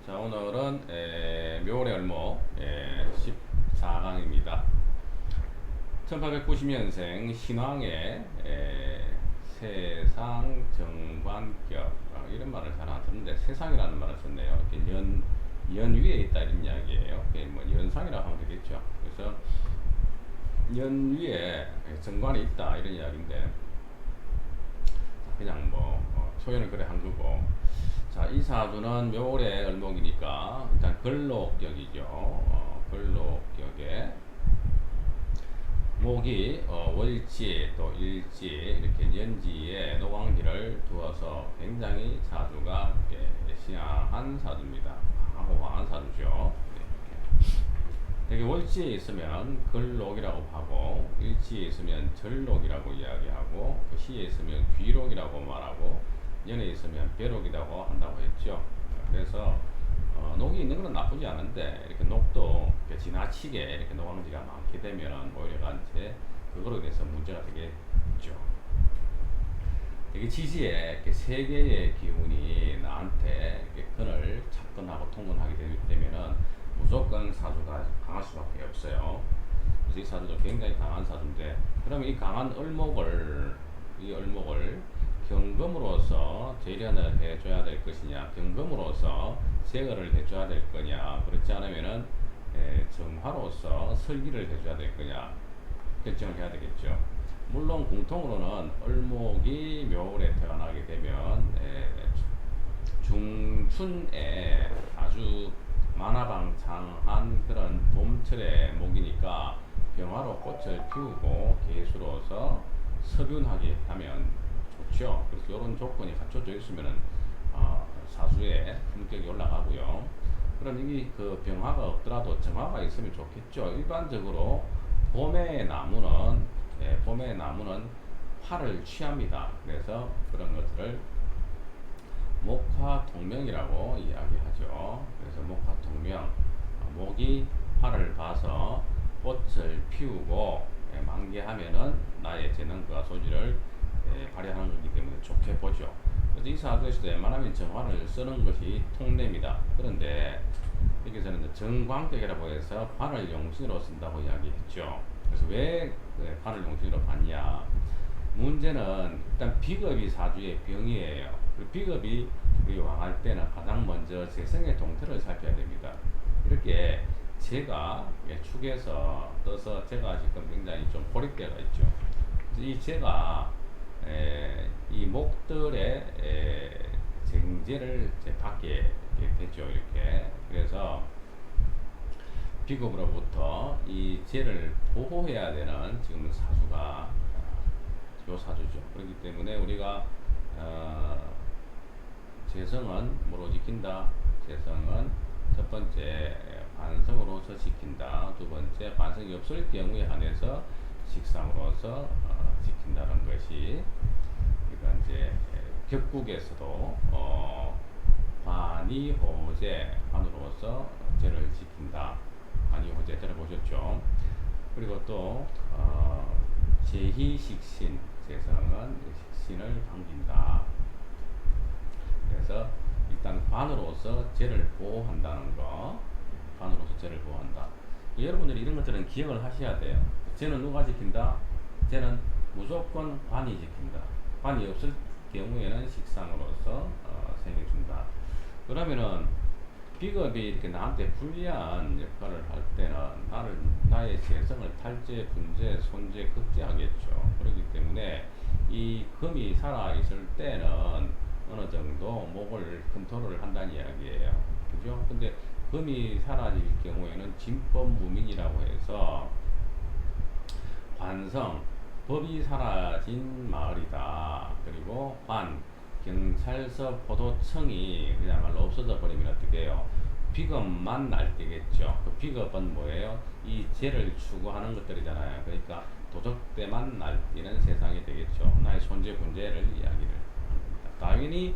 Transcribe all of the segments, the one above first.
자, 오늘은 묘월의 을목 14강입니다. 1890년생 신왕의 세상 정관격, 이런 말을 잘 안 듣는데 세상이라는 말을 썼네요. 이렇게 연 위에 있다 이런 이야기예요. 뭐 연상이라고 하면 되겠죠. 그래서 연 위에 정관이 있다 이런 이야기인데 그냥 뭐 표현을 그래 한 거고. 자, 이 사주는 묘월의 을목이니까 일단 걸록격이죠. 걸록격에 목이 월지 또 일지 이렇게 연지에 노광지를 두어서 굉장히 사주가 시향한 사주입니다. 강한 사주죠. 되게 월지에 있으면 걸록이라고 하고 일지에 있으면 절록이라고 이야기하고 시에 있으면 귀록이라고 말하고 연에 있으면 벼록이라고 한다고 했죠. 그래서 녹이 있는 건 나쁘지 않은데 이렇게 녹도 이렇게 지나치게 이렇게 노광지가 많게 되면 오히려 이제 그거로 인해서 문제가 되겠죠. 되게 지지에 이렇게 세 개의 기운이 나한테 이렇게 근을 접근하고 통근하게 되면은 무조건 사주가 강할 수밖에 없어요. 그래서 이 사주도 굉장히 강한 사주인데, 그러면 이 강한 이 을목을 경금으로서 재련을 해줘야 될 것이냐, 경금으로서 제거를 해줘야 될 거냐, 그렇지 않으면은 정화로서 설기를 해줘야 될 거냐 결정을 해야 되겠죠. 물론 공통으로는 을목이 묘월에 태어나게 되면 중춘에 아주 만화방창한 그런 봄철의 목이니까 병화로 꽃을 피우고 개수로서 서균하게 하면 좋죠. 그래서 이런 조건이 갖춰져 있으면은 사수의 품격이 올라가고요. 그럼 이게 그 병화가 없더라도 정화가 있으면 좋겠죠. 일반적으로 봄의 나무는 화를 취합니다. 그래서 그런 것들을 목화통명이라고 이야기하죠. 그래서 목화통명, 목이 화를 봐서 꽃을 피우고 만개하면은 나의 재능과 소질을 발휘하는 거기 때문에 좋게 보죠. 그래서 이 사주에서도 웬만하면 정화를 쓰는 것이 통례입니다. 그런데 여기서는 정광격이라고 해서 관을 용신으로 쓴다고 이야기했죠. 그래서 왜 관을 용신으로 봤냐? 문제는 일단 비겁이 사주의 병이에요. 그 비겁이 왕할 때는 가장 먼저 재성의 동태를 살펴야 됩니다. 이렇게 재가 축에서 떠서 재가 지금 굉장히 좀 고립되어 있죠. 이 재가 이 목들의 쟁제를 받게 되죠. 이렇게. 그래서 비겁으로부터 이 재를 보호해야 되는 지금 사주가 요 사주죠. 그렇기 때문에 우리가 재성은 뭐로 지킨다? 재성은 첫 번째 관성으로서 지킨다. 두 번째 관성이 없을 경우에 한해서 식상으로서 지킨다는 것이, 그러니까 이제 격국에서도 관이호재, 관으로서 재를 지킨다. 관이호재 들어보셨죠? 그리고 또 제희식신, 재성은 식신을 당긴다. 그래서 일단 관으로서 재를 보호한다는 거, 관으로서 재를 보호한다. 여러분들이 이런 것들은 기억을 하셔야 돼요. 재는 누가 지킨다? 재는 무조건 관이 지킨다. 관이 없을 경우에는 식상으로서 생겨준다. 그러면은 비겁이 이렇게 나한테 불리한 역할을 할 때는 나의 재성을 탈제, 분제, 손제, 극제하겠죠. 그렇기 때문에 이 금이 살아있을 때는 어느 정도 목을 컨트롤을 한다는 이야기예요. 그죠? 근데 금이 사라질 경우에는 진법무민이라고 해서 관성, 법이 사라진 마을이다. 그리고 경찰서, 포도청이 그야말로 없어져 버리면 어떻게 해요? 비겁만 날뛰겠죠. 그 비겁은 뭐예요? 이 죄를 추구하는 것들이잖아요. 그러니까 도적대만 날뛰는 세상이 되겠죠. 나의 손재 분재를 이야기를 합니다. 당연히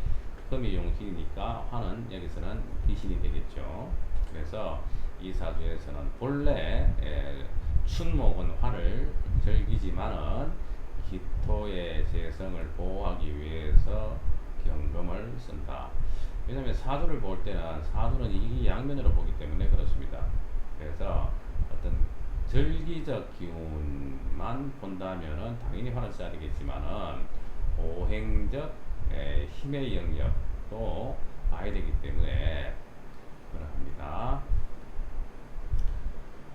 금이 용신이니까 화는 여기서는 귀신이 되겠죠. 그래서 이 사주에서는 본래 춘목은 화를 즐기지만은 기토의 재성을 보호하기 위해서 경금을 쓴다. 왜냐하면 사주를 볼 때는 사주는 이 양면으로 보기 때문에 그렇습니다. 그래서 어떤 절기적 기운만 본다면은 당연히 화를 써야 되겠지만은 오행적 힘의 영역도 봐야 되기 때문에 그러합니다.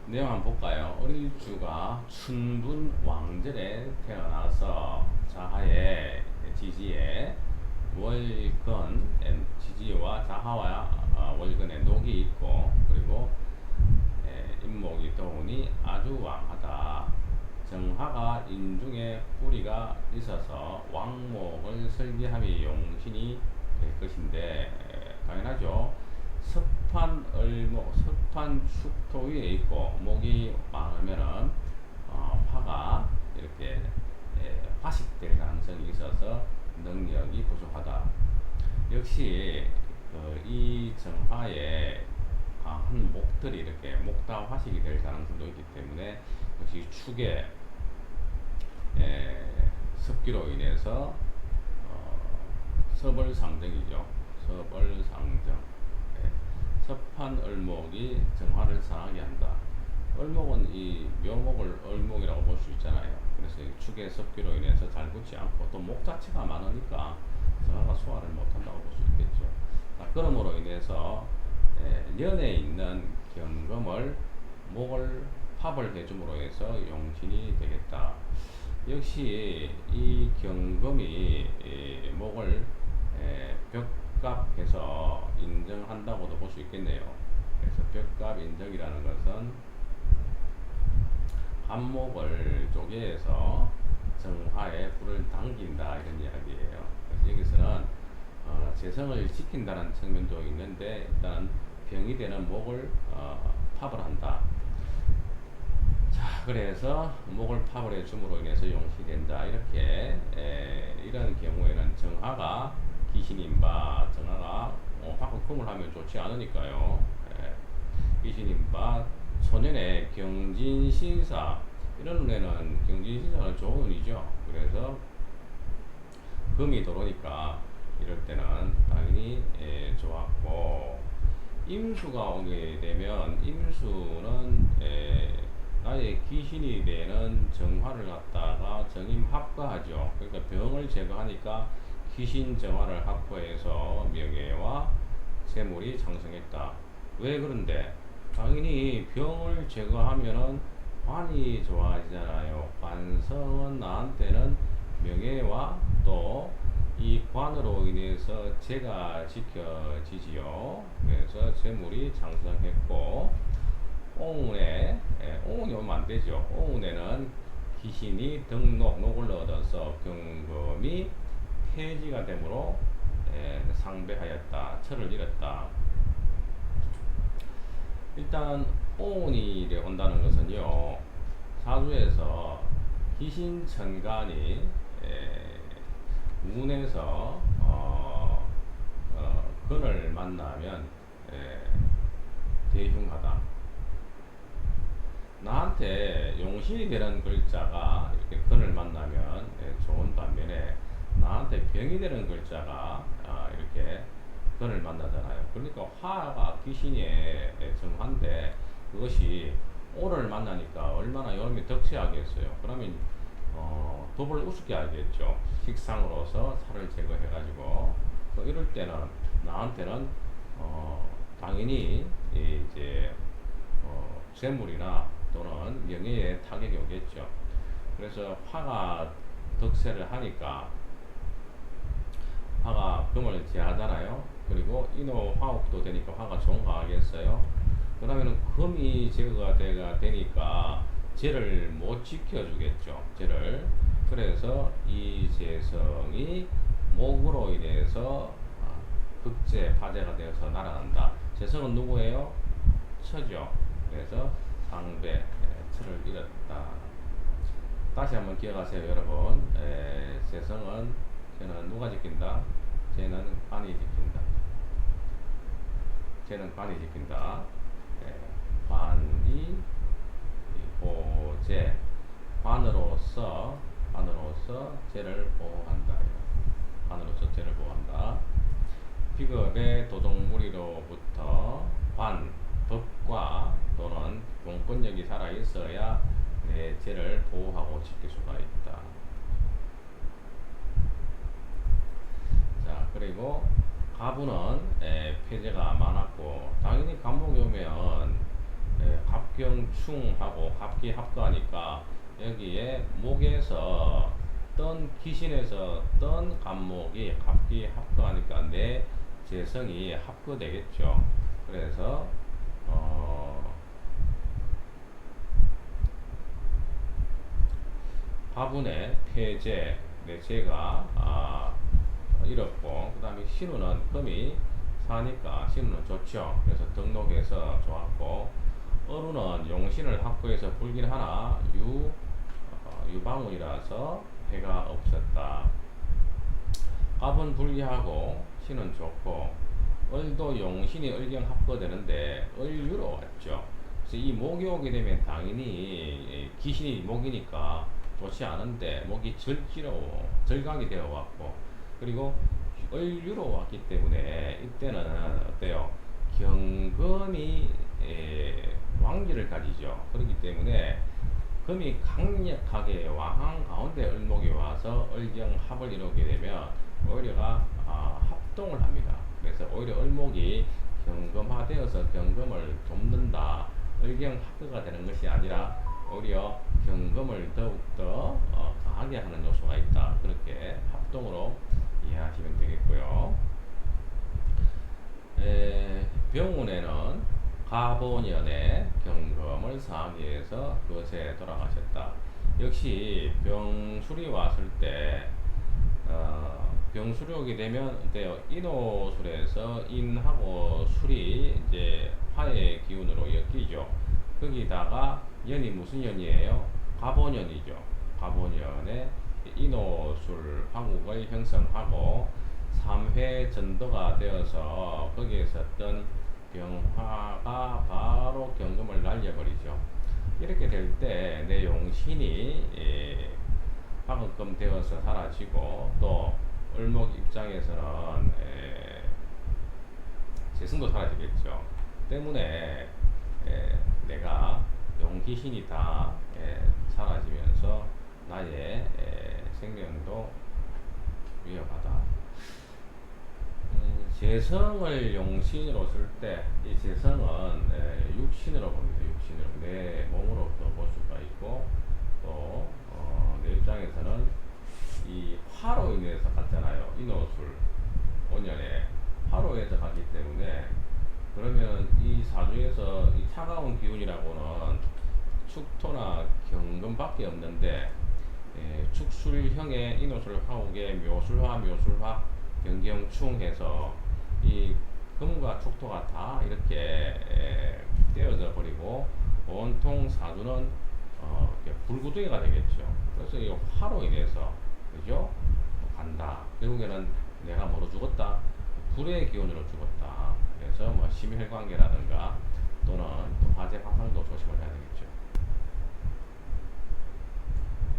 내용 한번 볼까요? 어릴 주가 춘분 왕절에 태어나서 자하에 지지에 월근 지지와 자하와 월근에 녹이 있고 그리고 인목이 도운이 아주 왕하다. 정화가 인중에 뿌리가 있어서 왕목을 설계함이 용신이 될 것인데 당연하죠. 섭판 축토 위에 있고 목이 왕하면은 화가 이렇게 화식될 가능성이 있어서 능력이 부족하다. 역시 이 정화에 한 목들이 이렇게 목다 화식이 될 가능성도 있기 때문에 역시 축의 습기로 인해서 섭을 상정이죠. 섭을 상정. 섭한 을목이 정화를 상하게 한다. 을목은 이 묘목을 을목이라고 볼 수 있잖아요. 그래서 축의 섭기로 인해서 잘 붙지 않고 또 목 자체가 많으니까 정화가 소화를 못한다고 볼 수 있겠죠. 그러므로 인해서 연에 있는 경금을 목을 팝을 해줌으로 해서 용신이 되겠다. 역시 이 경금이 목을 벽갑해서 인정한다고도 볼 수 있겠네요. 그래서 벽갑 인정이라는 것은 한목을 쪼개서 정화에 불을 당긴다 이런 이야기예요. 그래서 여기서는 재성을 지킨다는 측면도 있는데 일단 병이 되는 목을 팝을 한다. 자, 그래서 목을 팝을 해줌으로 인해서 용신이 된다. 이렇게 이런 경우에는 정화가 귀신인바 정화가 바꿔 금을 하면 좋지 않으니까요. 귀신인바 소년의 경진신사 이런 운에는 경진신사는 좋은 운이죠. 그래서 금이 들어오니까 이럴 때는 당연히 좋았고 임수가 오게 되면 임수는 나의 귀신이 되는 정화를 갖다가 정임합과하죠. 그러니까 병을 제거하니까 귀신 정화를 합과해서 명예와 재물이 창성했다. 왜 그런데? 당연히 병을 제거하면은 관이 좋아지잖아요. 관성은 나한테는 명예와 또 이 관으로 인해서 재가 지켜지지요. 그래서 재물이 창성했고 옹운이 오면 안 되죠. 옹운에는 귀신이 녹을 얻어서 경금이 폐지가 되므로 상배하였다. 철을 잃었다. 일단 옹운이 온다는 것은요. 사주에서 귀신천간이 운에서 근을 만나면 대흉하다. 나한테 용신이 되는 글자가 이렇게 근을 만나면 좋은 반면에 나한테 병이 되는 글자가 이렇게 근을 만나잖아요. 그러니까 화가 귀신의 정화인데 그것이 오를 만나니까 얼마나 여름이 덕치하겠어요. 그러면 dob을 우습게 하겠죠. 식상으로서 살을 제거해가지고 이럴 때는 나한테는 당연히 이제 재물이나 또는 명예에 타격이 오겠죠. 그래서 화가 덕세를 하니까 화가 금을 제하잖아요. 그리고 인호 화옥도 되니까 화가 종화하겠어요. 그러면은 금이 제거가 되니까 재를 못 지켜주겠죠. 재를. 그래서 이 재성이 목으로 인해서 극재 파재가 되어서 날아간다. 재성은 누구예요? 처죠. 그래서 상배 철을 잃었다. 다시 한번 기억하세요, 여러분. 재성은 쟤는 누가 지킨다? 쟤는 관이 지킨다. 쟤는 관이 지킨다. 관이 보재 관으로서 쟤를 보호한다. 관으로서 쟤를 보호한다. 비겁의 도둑무리로부터 법과 또는 공권력이 살아있어야 내 죄를 보호하고 지킬 수가 있다. 자, 그리고 가부는 폐제가 많았고, 당연히 감옥에 오면 갑경충하고 갑기합거하니까 여기에 목에서 떤 귀신에서 떤 감목이 갑기합거하니까 내 재성이 합거되겠죠. 그래서 가분의 폐제, 내 죄가 잃었고, 그 다음에 신우는 금이 사니까 신우는 좋죠. 그래서 등록해서 좋았고, 어루는 용신을 확보해서 불긴 하나 유방울이라서 해가 없었다. 갑은 불리하고 신은 좋고, 을도 용신이 을경 합거되는데 을유로 왔죠. 그래서 이 목이 오게 되면 당연히 귀신이 목이니까 좋지 않은데 목이 절각이 되어 왔고, 그리고 을유로 왔기 때문에 이때는 어때요? 경금이 왕기를 가지죠. 그렇기 때문에 금이 강력하게 왕한 가운데 을목이 와서 을경합을 이루게 되면 오히려가 합동을 합니다. 그래서 오히려 을목이 경금화되어서 경금을 돕는다. 을경합거가 되는 것이 아니라 오히려 경금을 더욱더 강하게 하는 요소가 있다. 그렇게 합동으로 이해하시면 되겠고요. 병운에는 가보년에 경금을 사하기 위해서 그것에 돌아가셨다. 역시 병술이 왔을 때 병술이 오게 되면 어때요? 인호술에서 인하고 술이 이제 화의 기운으로 엮이죠. 거기다가 년이 무슨 년이에요? 가보년이죠. 가보년에 인호술 화국을 형성하고 3회 전도가 되어서 거기에서 어떤 병화가 바로 경금을 날려버리죠. 이렇게 될 때 내 용신이 화급금 되어서 사라지고, 또 을목 입장에서는 재승도 사라지겠죠. 때문에 내가 용귀신이 다 사라지면서 나의 생명도 위협하다. 재성을 용신으로 쓸 때 이 재성은 육신으로 봅니다. 육신으로 내 몸으로도 볼 수가 있고, 또 내 입장에서는 이 화로 인해서 갔잖아요. 인호술 5년에 화로 인해서 갔기 때문에, 그러면 이 사주에서 이 차가운 기운이라고는 축토나 경금밖에 없는데, 축술형의 인호술 화옥에 묘술화 경경충해서 이 금과 축토가 다 이렇게 떼어져 버리고 온통 사주는 불구덩이가 되겠죠. 그래서 이 화로 인해서, 그죠? 간다. 결국에는 내가 뭐로 죽었다? 불의 기운으로 죽었다. 그래서 뭐 심혈관계라든가 또는 또 화재 화상도 조심을 해야 되겠죠.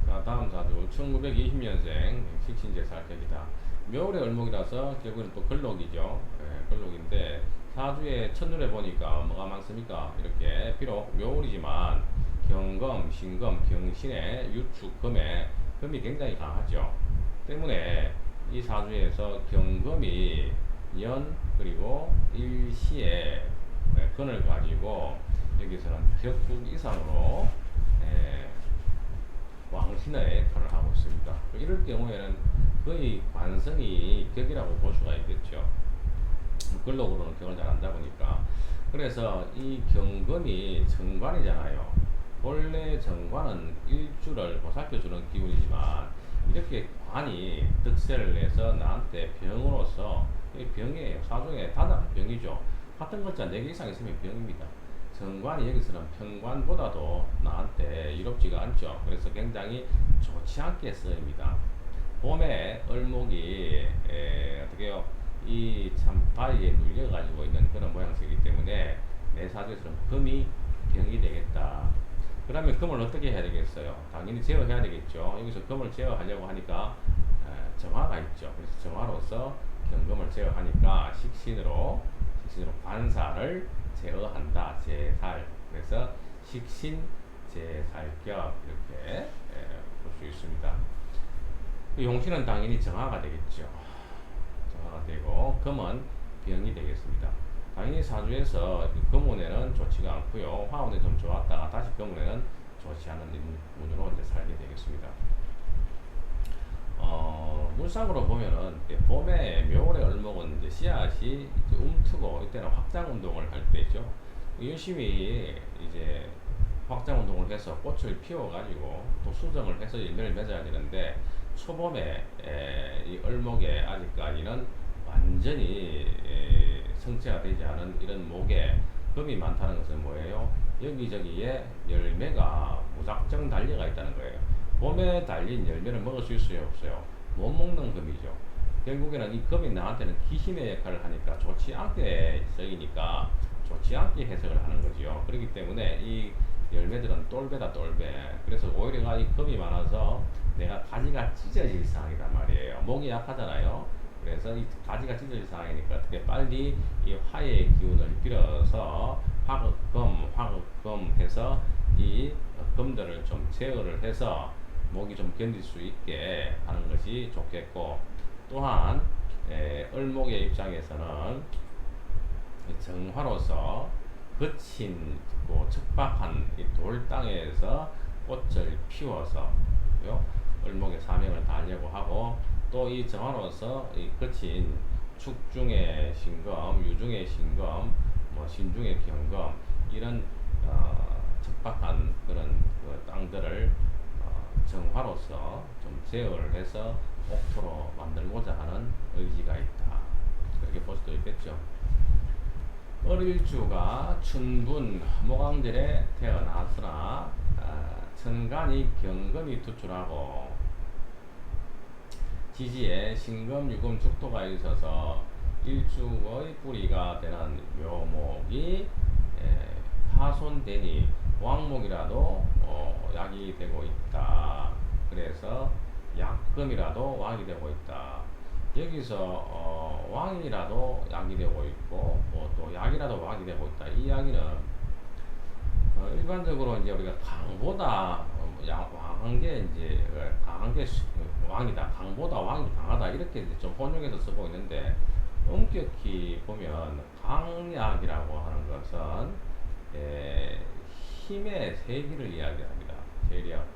자, 다음 사주 1920년생 식신제살격이다. 묘월의 을목이라서 결국은 또 근록이죠. 근록인데 사주에 첫눈에 보니까 뭐가 많습니까? 이렇게 비록 묘월이지만 경금, 신금, 경신의 유축, 금이 굉장히 강하죠. 때문에 이 사주에서 경금이 연 그리고 일시에 근을 가지고 여기서는 격국 이상으로 왕신의 편을 하고 있습니다. 이럴 경우에는 거의 관성이 격이라고 볼 수가 있겠죠. 근록으로는 격을 잘 안 잡으니까. 그래서 이 경금이 정관이잖아요. 본래 정관은 일주를 보살펴주는 기운이지만 이렇게 관이 득세를 내서 나한테 병으로서, 이 병이에요. 사중에 다른 병이죠. 같은 글자 4개 이상 있으면 병입니다. 정관이 여기서는 편관보다도 나한테 이롭지가 않죠. 그래서 굉장히 좋지 않게 쓰입니다. 봄에 을목이 어떻게요? 이 참 바위에 눌려 가지고 있는 그런 모양새이기 때문에 내 사주에서는 금이 병이 되겠다. 그러면 금을 어떻게 해야 되겠어요? 당연히 제어해야 되겠죠. 여기서 금을 제어하려고 하니까 정화가 있죠. 그래서 정화로서 경금을 제어하니까 식신으로 관사를 제어한다. 제살. 그래서 식신 제살격 이렇게 볼 수 있습니다. 용신은 당연히 정화가 되겠죠. 정화가 되고 금은 병이 되겠습니다. 당연히 사주에서 금운에는 좋지가 않고요. 화운에 좀 좋았다가 다시 금운에는 좋지 않은 운으로 이제 살게 되겠습니다. 물상으로 보면은 봄에 묘월의 을목은 이제 씨앗이 이제 움트고 이때는 확장 운동을 할 때죠. 열심히 이제 확장 운동을 해서 꽃을 피워가지고 또 수정을 해서 열매를 맺어야 되는데 초봄에 이 을목에 아직까지는 완전히 성체가 되지 않은 이런 목에 금이 많다는 것은 뭐예요? 여기저기에 열매가 무작정 달려가 있다는 거예요. 봄에 달린 열매를 먹을 수 있어요, 없어요? 못 먹는 금이죠. 결국에는 이 금이 나한테는 귀신의 역할을 하니까 좋지 않게 쓰이니까 좋지 않게 해석을 하는 거죠. 그렇기 때문에 이 열매들은 똘배다 똘배. 그래서 오히려 이 금이 많아서 내가 가지가 찢어질 상황이란 말이에요. 목이 약하잖아요. 그래서 이 가지가 찢어질 상황이니까 어떻게 빨리 이 화의 기운을 빌어서 화극금 해서 이 금들을 좀 제어를 해서 목이 좀 견딜 수 있게 하는 것이 좋겠고, 또한 을목의 입장에서는 정화로서 거친 척박한 이 돌 땅에서 꽃을 피워서 을목의 사명을 다하려고 하고, 또 이 정화로서 이 거친 축중의 신금, 유중의 신금, 뭐 신중의 경금 이런 척박한 그런 그 땅들을 정화로서 좀 제어를 해서 옥토로 만들고자 하는 의지가 있다. 그렇게 볼 수도 있겠죠. 을일주가 춘분 목왕절에 태어났으나 천간이 경금이 투출하고 지지에 신금, 유금, 축토가 있어서 일축의 뿌리가 되는 묘목이 파손되니 왕목이라도 약이 되고 있다. 그래서 약금이라도 왕이 되고 있다. 여기서 왕이라도 약이 되고 있고 또 약이라도 왕이 되고 있다. 이 이야기는 일반적으로 이제 우리가 강보다 왕한 게 이제 강한 게 왕이다. 강보다 왕이 강하다. 이렇게 이제 좀 혼용해서 쓰고 있는데 엄격히 보면 강약이라고 하는 것은 힘의 세기를 이야기합니다. 세력.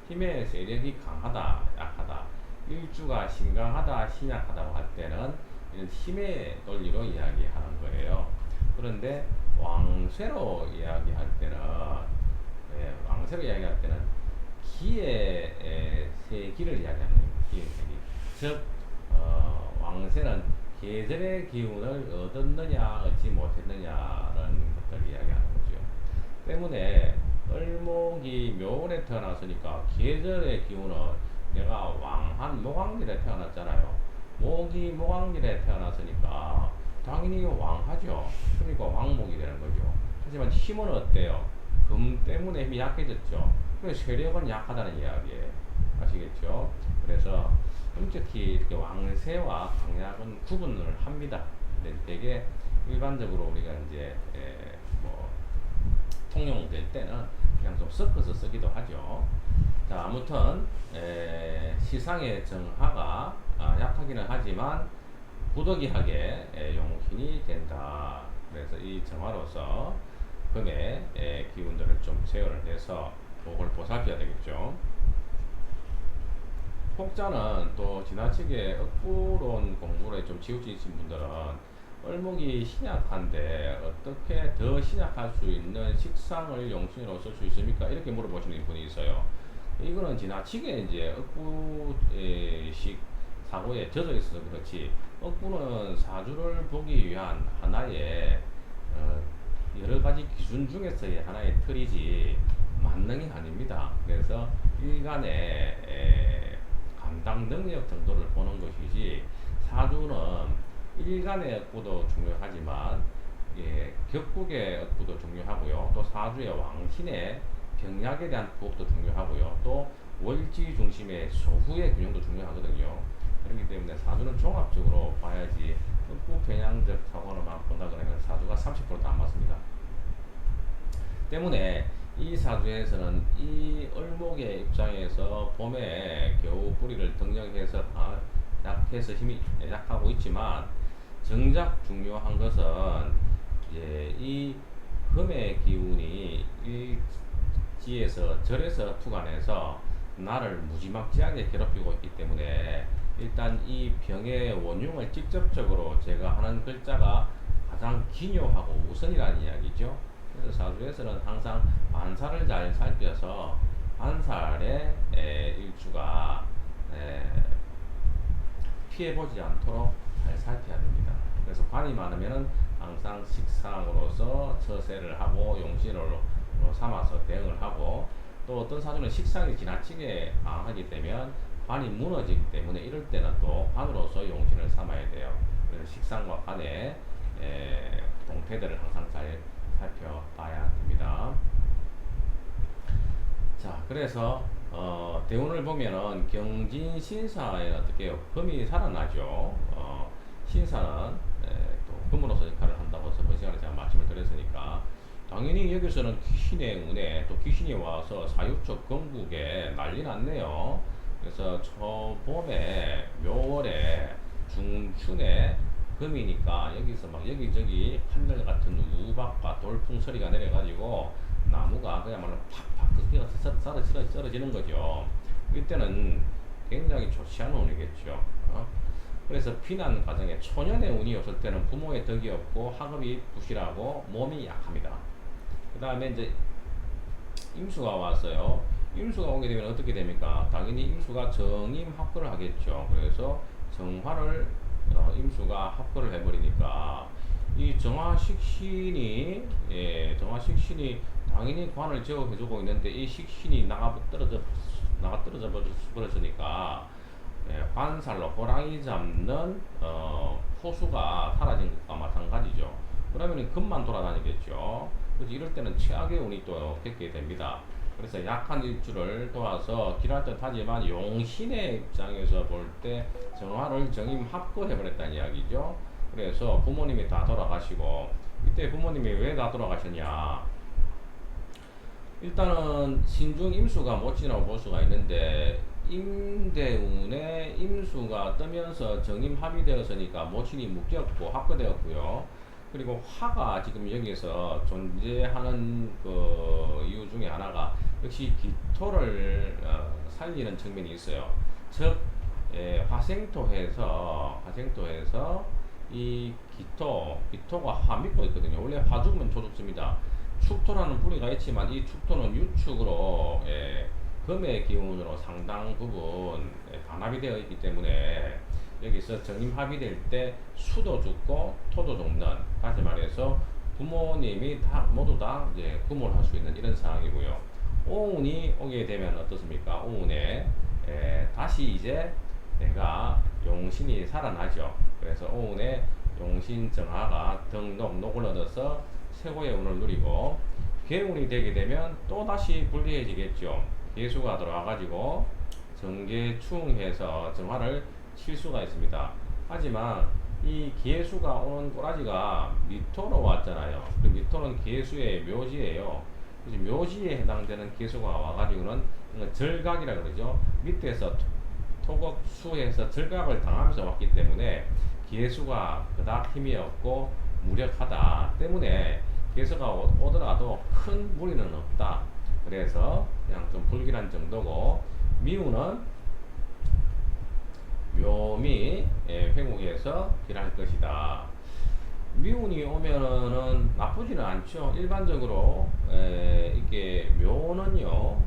힘의 세력이 강하다, 약하다. 일주가 신강하다, 신약하다고 할 때는 이런 힘의 논리로 이야기하는 거예요. 그런데 왕쇠로 이야기할 때는 기의 세기를 이야기하는 거예요. 기의 세기. 즉 왕쇠는 계절의 기운을 얻었느냐 얻지 못했느냐라는 것들을 이야기하는 거죠. 때문에 을목이 묘월에 태어났으니까 계절의 기운은 내가 왕한 목왕일에 태어났잖아요. 목이 목왕일에 태어났으니까 당연히 왕하죠. 그러니까 왕목이 되는 거죠. 하지만 힘은 어때요? 금 때문에 힘이 약해졌죠. 그래서 세력은 약하다는 이야기예요. 아시겠죠? 그래서 엄격히 이렇게 왕세와 강약은 구분을 합니다. 근데 되게 일반적으로 우리가 이제 뭐 통용될 때는 그냥 좀 섞어서 쓰기도 하죠. 자, 아무튼 시상의 정화가 약하기는 하지만 부득이하게 용신이 된다. 그래서 이 정화로서 금의 기운들을 좀 제어를 해서 목을 보살펴야 되겠죠. 혹자는 또 지나치게 억구론 공부에 좀 치우치신 분들은 을목이 신약한데 어떻게 더 신약할 수 있는 식상을 용신으로 쓸 수 있습니까? 이렇게 물어보시는 분이 있어요. 이거는 지나치게 이제 억구식 사고에 젖어 있어서 그렇지, 억구는 사주를 보기 위한 하나의 여러 가지 기준 중에서의 하나의 틀이지 만능이 아닙니다. 그래서 일간의 감당 능력 정도를 보는 것이지, 사주는 일간의 억구도 중요하지만 격국의 억구도 중요하고요. 또 사주의 왕신의 병약에 대한 부업도 중요하고요. 또 월지 중심의 소후의 균형도 중요하거든요. 그렇기 때문에 사주는 종합적으로 봐야지 꼭 편향적 사고로만 본다 그러면 사주가 30%도 안 맞습니다. 때문에 이 사주에서는 이 을목의 입장에서 봄에 겨우 뿌리를 등력해서 약해서 힘이 약하고 있지만 정작 중요한 것은 이제 이 금의 기운이 일지에서 절에서 투관해서 나를 무지막지하게 괴롭히고 있기 때문에 일단 이 병의 원흉을 직접적으로 제가 하는 글자가 가장 기묘하고 우선이라는 이야기죠. 그래서 사주에서는 항상 반살을 잘 살펴서 반살의 일주가 피해보지 않도록 잘 살펴야 됩니다. 그래서 관이 많으면은 항상 식상으로서 처세를 하고 용신으로 삼아서 대응을 하고, 또 어떤 사주는 식상이 지나치게 강하게 되면 관이 무너지기 때문에 이럴 때는 또 관으로서 용신을 삼아야 돼요. 그래서 식상과 관의 동태들을 항상 잘 살펴봐야 됩니다. 자, 그래서 대운을 보면은 경진 신사에 어떻게 금이 살아나죠. 신사는 또 금으로서 역할을 한다고 저번 시간에 제가 말씀을 드렸으니까 당연히 여기서는 귀신의 운에 또 귀신이 와서 사유축 건국에 난리 났네요. 그래서 초봄에 묘월에 중춘에 금이니까 여기서 막 여기저기 하늘 같은 우박과 돌풍 소리가 내려가지고 나무가 그야말로 팍팍 뜯겨 떨어지는 거죠. 이때는 굉장히 좋지 않은 운이겠죠. 그래서 피난 가정에 초년의 운이 없을 때는 부모의 덕이 없고 학업이 부실하고 몸이 약합니다. 그 다음에 이제 임수가 왔어요. 임수가 오게 되면 어떻게 됩니까? 당연히 임수가 정임 합거를 하겠죠. 그래서 정화를 임수가 합거를 해버리니까 이 정화식신이 당연히 관을 제어해주고 있는데 이 식신이 나가 떨어져 버렸으니까 관살로 호랑이 잡는 포수가 사라진 것과 마찬가지죠. 그러면 금만 돌아다니겠죠. 그래서 이럴 때는 최악의 운이 또 겪게 됩니다. 그래서 약한 일주를 도와서 길할 듯 하지만 용신의 입장에서 볼 때 정화를 정임 합거해버렸다는 이야기죠. 그래서 부모님이 다 돌아가시고, 이때 부모님이 왜 다 돌아가셨냐? 일단은 신중 임수가 못지라고 볼 수가 있는데 임대운에 임수가 뜨면서 정임 합의되었으니까 모친이 묶였고 합거되었고요. 그리고 화가 지금 여기서 존재하는 그 이유 중에 하나가 역시 기토를 살리는 측면이 있어요. 즉 화생토해서 이 기토가 화 믿고 있거든요. 원래 화 죽으면 토 죽습니다. 축토라는 뿌리가 있지만 이 축토는 유축으로 금의 기운으로 상당 부분 반합이 되어 있기 때문에 여기서 정임 합의될 때 수도 죽고 토도 죽는, 다시 말해서 부모님이 모두 다 이제 구몰할 수 있는 이런 상황이고요. 오운이 오게 되면 어떻습니까? 오운에 다시 이제 내가 용신이 살아나죠. 그래서 오운에 용신 정화가 등록을 얻어서 최고의 운을 누리고, 개운이 되게 되면 또 다시 불리해지겠죠. 개수가 들어와가지고 정계충해서 정화를 칠 수가 있습니다. 하지만 이 개수가 오는 꼬라지가 미토로 왔잖아요. 그 미토는 개수의 묘지예요. 그래서 묘지에 해당되는 개수가 와가지고는 절각이라 그러죠. 밑에서 토곡수에서 절각을 당하면서 왔기 때문에 개수가 그닥 힘이 없고 무력하다 때문에 개수가 오더라도 큰 무리는 없다. 그래서 그냥 좀 불길한 정도고, 미우는 묘미 회목에서 길할 것이다. 미운이 오면은 나쁘지는 않죠. 일반적으로 이게 묘는요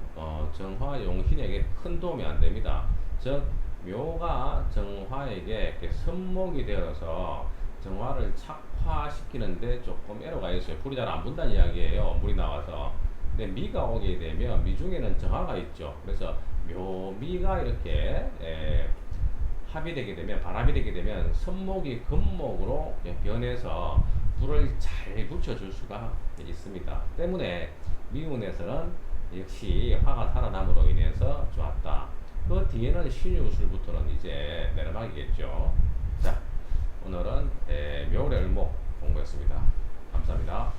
정화 용신에게 큰 도움이 안 됩니다. 즉 묘가 정화에게 선목이 되어서 정화를 착화시키는데 조금 애로가 있어요. 불이 잘 안 분다는 이야기예요. 물이 나와서. 근데 미가 오게 되면 미 중에는 정화가 있죠. 그래서 묘미가 이렇게 합의되게 되면, 반합이 되게 되면 선목이 금목으로 변해서 불을 잘 붙여줄 수가 있습니다. 때문에 미운에서는 역시 화가 살아남으로 인해서 좋았다. 그 뒤에는 신유술부터는 이제 내리막이겠죠. 자, 오늘은 묘래을목 공부했습니다. 감사합니다.